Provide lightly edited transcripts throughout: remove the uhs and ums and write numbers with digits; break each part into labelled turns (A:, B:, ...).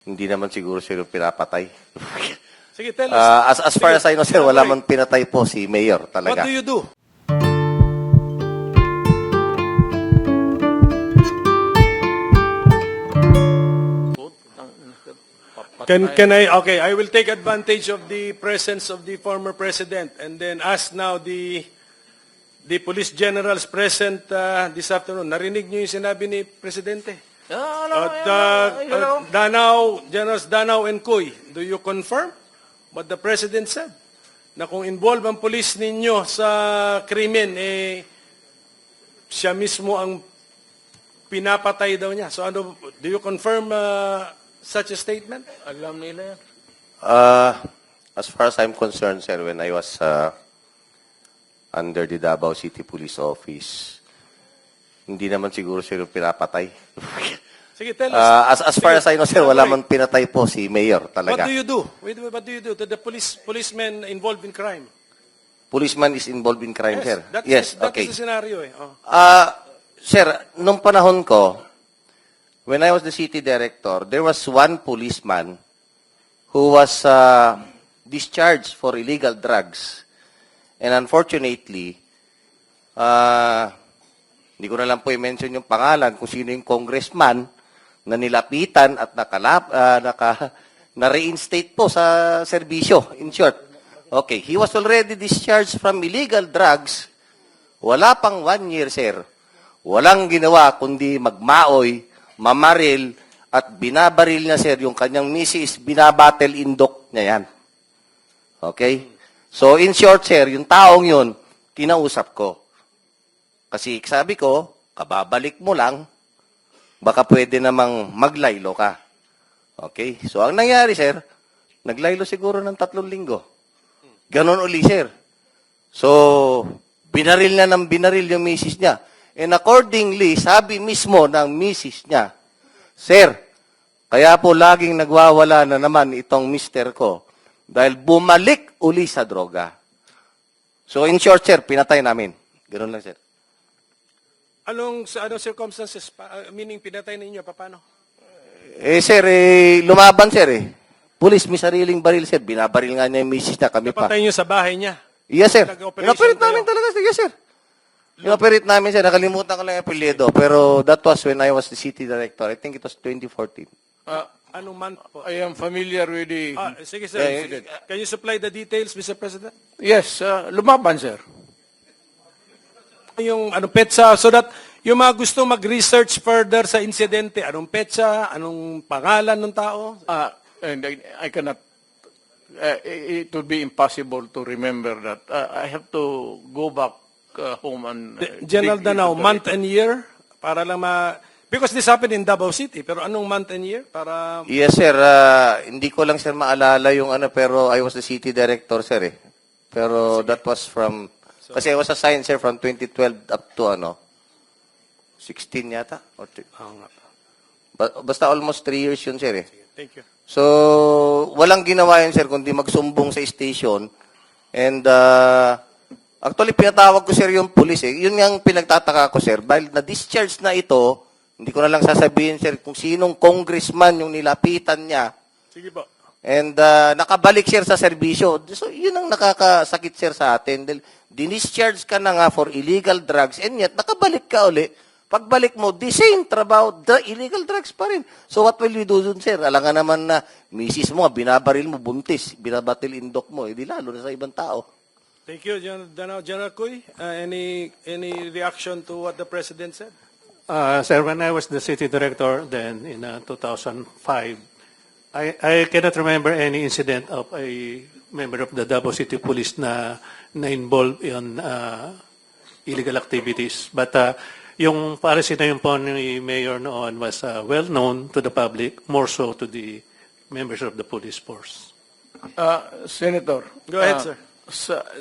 A: Hindi naman siguro sir yung pinapatay.
B: Sige, tell us.
A: As far as I know, sir, wala
B: Elaborate.
A: man pinatay po si Mayor
B: What
A: talaga.
B: do you do? Can I will take advantage of the presence of the former president and then ask now the police generals present this afternoon. Narinig niyo yung sinabi ni Presidente? Danao, Generals Danao and Coy, do you confirm what the President said? Na kung involved ang police ninyo sa krimen, siya mismo ang pinapatay daw niya. So ano, do you confirm such a statement?
C: Alam nila yan.
A: As far as I'm concerned, sir, when I was under the Davao City Police Office, hindi naman siguro sir yung pinapatay.
B: Sige, tell us.
A: As far as I know, sir, wala man pinatay po si Mayor talaga.
B: What do you do? What do you do to the policemen involved in crime?
A: Policeman is involved in crime, sir.
B: That
A: Yes,
B: is
A: okay.
B: the scenario. Oh.
A: Sir, nung panahon ko, when I was the city director, there was one policeman who was discharged for illegal drugs. And unfortunately, hindi ko na lang po i-mention yung pangalan kung sino yung congressman na nilapitan at na-reinstate po sa serbisyo, in short. Okay, he was already discharged from illegal drugs. Wala pang 1 year, sir. Walang ginawa kundi magmaoy, mamaril, at binabaril niya, sir, yung kanyang misis, binabattle indok niya yan. Okay? So, in short, sir, yung taong yun, kinausap ko. Kasi sabi ko, kababalik mo lang, baka pwede namang maglaylo ka. Okay? So, ang nangyari, sir, naglaylo siguro ng 3 linggo. Ganon uli, sir. So, binaril na ng binaril yung misis niya. And accordingly, sabi mismo ng misis niya, Sir, kaya po laging nagwawala na naman itong mister ko dahil bumalik uli sa droga. So, in short, sir, pinatay namin. Ganon lang, sir.
B: Anong circumstances, meaning pinatay ninyo, paano?
A: Sir, lumaban, sir, Pulis, may sariling baril, sir. Binabaril nga niya yung misis niya, kami pa.
B: Napatay nyo sa bahay niya?
A: Yes, sir.
B: Nag-operation
A: Inoperate namin
B: kayo?
A: talaga, sir. Yes, sir. Inoperate namin, sir. Nakalimutan ko lang yung apelyido. Pero that was when I was the city director. I think it was 2014.
B: Anong month po?
C: I am familiar with the...
B: Sige, sir.
A: Yeah,
B: Can you supply the details, Mr. President?
C: Yes, lumaban, sir.
B: Yung anong petsa, so that yung mga gusto mag-research further sa insidente, anong petsa, anong pangalan ng tao?
C: And I cannot... it would be impossible to remember that. I have to go back home and...
B: General
C: dig
B: Danao,
C: into
B: month
C: it.
B: and year? Para lang because this happened in Davao City, pero anong month and year? Para...
A: Yes, sir. Hindi ko lang, sir, maalala yung pero I was the city director, sir, Pero that was from... Kasi I was assigned, sir, from 2012 up to, 16 yata? Or basta almost 3 years yun, sir,
B: Thank you.
A: So, walang ginawa yun, sir, kundi magsumbong sa station. And, actually, pinatawag ko, sir, yung police, Yun yung pinagtataka ko, sir. Dahil na-discharge na ito, hindi ko na lang sasabihin, sir, kung sinong congressman yung nilapitan niya.
B: Sige po.
A: And, nakabalik, sir, sa serbisyo. So, yun ang nakakasakit, sir, sa atin. Dahil, dinischarge ka na nga for illegal drugs, and yet, nakabalik ka uli. Pagbalik mo, the same trabaho, the illegal drugs pa rin. So what will we do dun, sir? Alam nga naman na misis mo, binabaril mo, buntis, binabatil indok mo, di lalo na sa ibang tao.
B: Thank you, General Cuy. Any reaction to what the President said?
D: Sir, when I was the city director then in 2005, I cannot remember any incident of a member of the Davao City Police na involved in illegal activities. But yung policy na yun po ni Mayor noon was well known to the public, more so to the members of the police force.
C: Senator.
B: Go ahead, sir.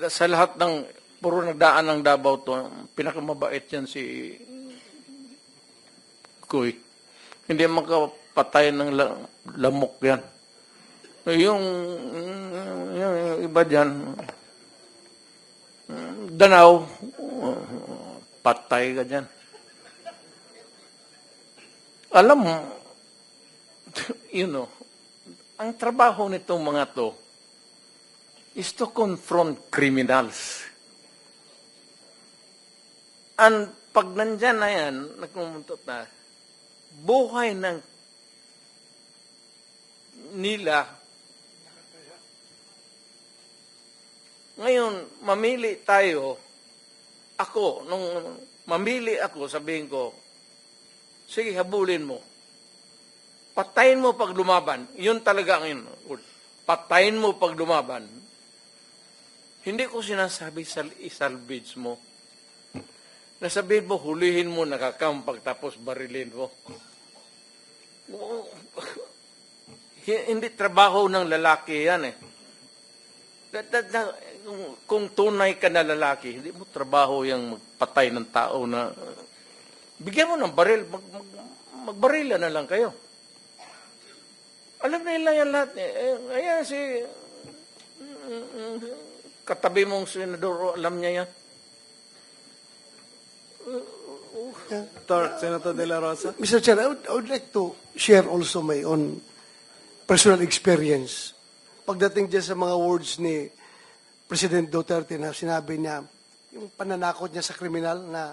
C: Sa lahat ng puro nagdaan ng Davao to, pinakamabait yan si Kuy. Hindi makapatay ng lamok yan. Yung iba dyan, Danao, patay ka dyan. Alam mo, ang trabaho nitong mga to is to confront criminals. And pag nandyan na yan, nagkumuntot na, buhay ng nila. Ngayon, mamili tayo. Ako, nung mamili ako, sabihin ko, sige, habulin mo. Patayin mo pag lumaban. Yun talaga ang yun. Patayin mo pag lumaban. Hindi ko sinasabi isalvage mo. Nasabihin mo, hulihin mo, nakakampag, tapos barilin mo. Hindi trabaho ng lalaki yan eh. Kung tunay ka na lalaki, hindi mo trabaho yung magpatay ng tao na bigyan mo ng baril, magbarila na lang kayo. Alam nila yan lahat. Ayan si katabi mong senador, alam niya yan.
B: Senator De La Rosa.
E: Mr. Chair, I would like to share also my own personal experience. Pagdating dyan sa mga words ni President Duterte na sinabi niya, yung pananakot niya sa kriminal na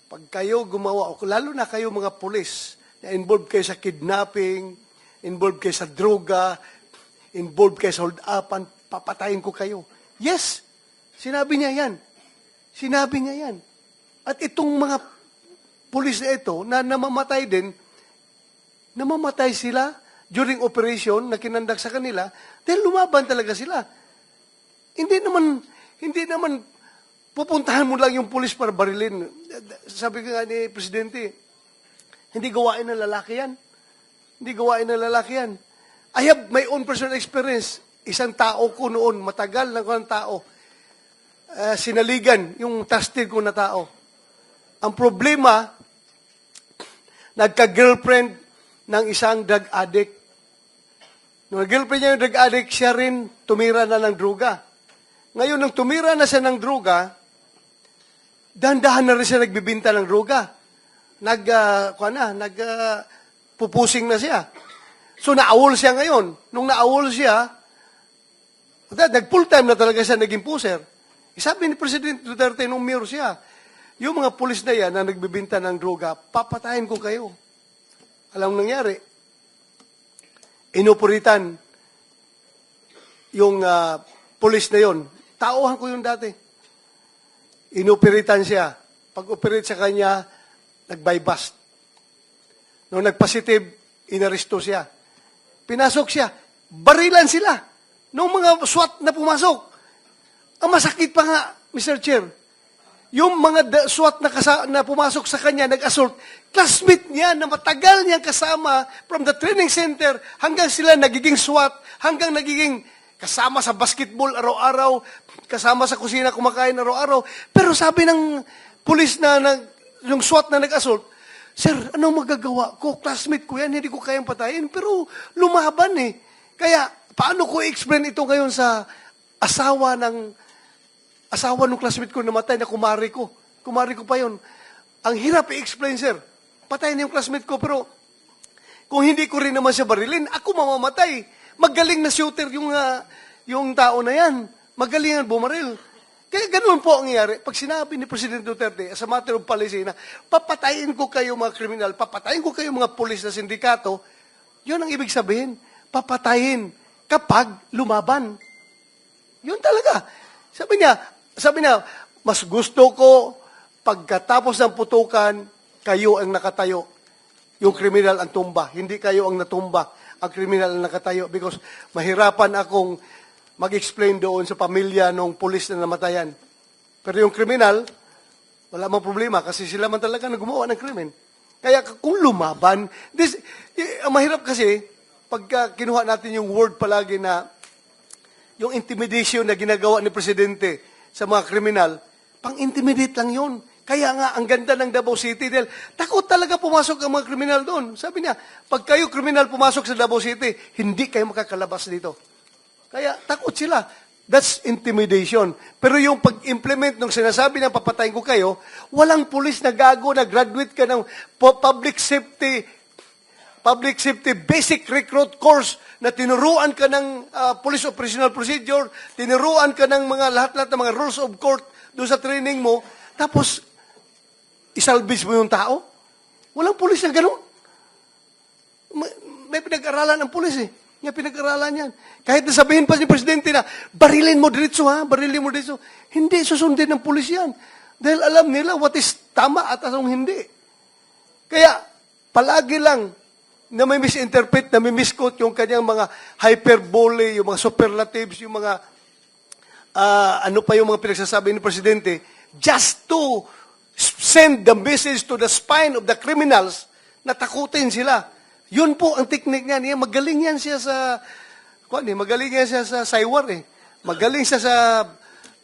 E: pag kayo gumawa, o lalo na kayo mga pulis, na involved kayo sa kidnapping, involved kayo sa droga, involved kayo sa hold-upan, papatayin ko kayo. Yes, sinabi niya yan. Sinabi niya yan. At itong mga pulis na ito, na namamatay din, namamatay sila during operation na kinandak sa kanila, dahil lumaban talaga sila. Hindi naman pupuntahan mo lang yung pulis para barilin. Sabi ko nga ni Presidente, hindi gawain ng lalaki yan. Hindi gawain ng lalaki yan. I have my own personal experience. Isang tao ko noon, matagal na ko ng tao, sinaligan yung trusted ko na tao. Ang problema, nagka-girlfriend ng isang drug addict. Nung girlfriend niya yung drug addict, siya rin tumira na ng droga. Ngayon, nung tumira na siya ng droga, dahan-dahan na rin siya nagbibinta ng droga. Pupusing na siya. So, naawol siya ngayon. Nung naawol siya, nag-full time na talaga siya naging puser. Sabi ni President Duterte nung mayor siya, yung mga pulis na yan na nagbibinta ng droga, papatayin ko kayo. Alam mo nangyari? Inoporitan yung pulis na yon. Tauhan ko yun dati. Inoperitan siya. Pag-operate sa kanya, nag-bypass. Nung nag-positive, inaresto siya. Pinasok siya. Barilan sila. Nung mga SWAT na pumasok. Ang masakit pa nga, Mr. Chair, yung mga SWAT na pumasok sa kanya, nag-assault, classmate niya na matagal niyang kasama from the training center hanggang sila nagiging SWAT, hanggang nagiging kasama sa basketball araw-araw, kasama sa kusina kumakain araw-araw. Pero sabi ng pulis yung SWAT na nag-assault, Sir, anong magagawa ko? Classmate ko yan, hindi ko kayang patayin. Pero lumaban eh. Kaya, paano ko i-explain ito ngayon sa asawa ng classmate ko namatay na kumari ko. Kumari ko pa yon. Ang hirap i-explain, sir. Patay na yung classmate ko, pero kung hindi ko rin naman siya barilin, ako mamamatay. Magaling na shooter yung tao na yan. Magaling ang bumaril. Kaya ganun po ang nangyari. Pag sinabi ni President Duterte, as a matter of policy, na papatayin ko kayo mga kriminal, papatayin ko kayo mga pulis na sindikato, yun ang ibig sabihin. Papatayin kapag lumaban. Yun talaga. Sabi niya, mas gusto ko pagkatapos ng putukan, kayo ang nakatayo. Yung kriminal ang tumba. Hindi kayo ang natumba. Ang kriminal ang nakatayo. Because mahirapan akong mag-explain doon sa pamilya ng pulis na namatayan. Pero yung kriminal, wala mang problema kasi sila man talaga na gumawa ng krimen. Kaya kung lumaban, mahirap kasi, pagka kinuha natin yung word palagi na yung intimidation na ginagawa ni Presidente sa mga kriminal, pang-intimidate lang yun. Kaya nga, ang ganda ng Davao City dahil takot talaga pumasok ang mga kriminal doon. Sabi niya, pag kayo kriminal pumasok sa Davao City, hindi kayo makakalabas dito. Kaya takot sila. That's intimidation. Pero yung pag-implement ng sinasabi ng papatayin ko kayo, walang pulis na gago na graduate ka ng public safety public safety basic recruit course na tinuruan ka ng police operational procedure, tinuruan ka ng mga lahat-lahat ng mga rules of court doon sa training mo, tapos isalvage mo yung tao? Walang pulis na ganun. May pinag-aralan ang pulis eh. May pinag-aralan yan. Kahit nasabihin pa ni Presidente na, barilin mo diretso ha, barilin mo diretso. Hindi susundin ng pulis yan. Dahil alam nila what is tama at anong hindi. Kaya, palagi lang na may misinterpret, na may misquote yung kanyang mga hyperbole, yung mga superlatives, yung mga ano pa yung mga pinagsasabi ni Presidente, just to send the message to the spine of the criminals na takutin sila. Yun po ang technique niya. Magaling yan siya sa, magaling yan siya sa saywar eh. Magaling siya sa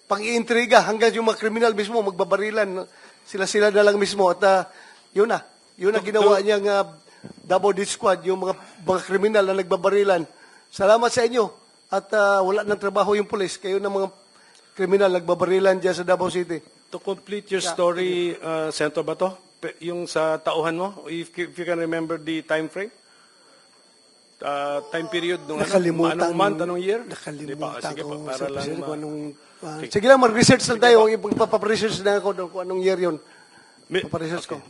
E: pang-iintriga hanggang yung mga kriminal mismo magbabarilan. Sila na lang mismo. At yun na ginawa niyang double death squad, yung mga kriminal na nagbabarilan. Salamat sa inyo. At wala ng trabaho yung pulis. Kayo ng mga kriminal nagbabarilan dyan sa Davao City.
B: To complete your story, Senator Bato, yung sa tauhan mo, if you can remember the time frame? Time period nung
E: Nakalimutan.
B: anong month, anong year?
E: Nakalimutan
B: Sige
E: ko.
B: pa, para lang
E: Sige lang, mag-research lang tayo. Ipaparesearch na ako kung anong year yun. Paparesearch ko.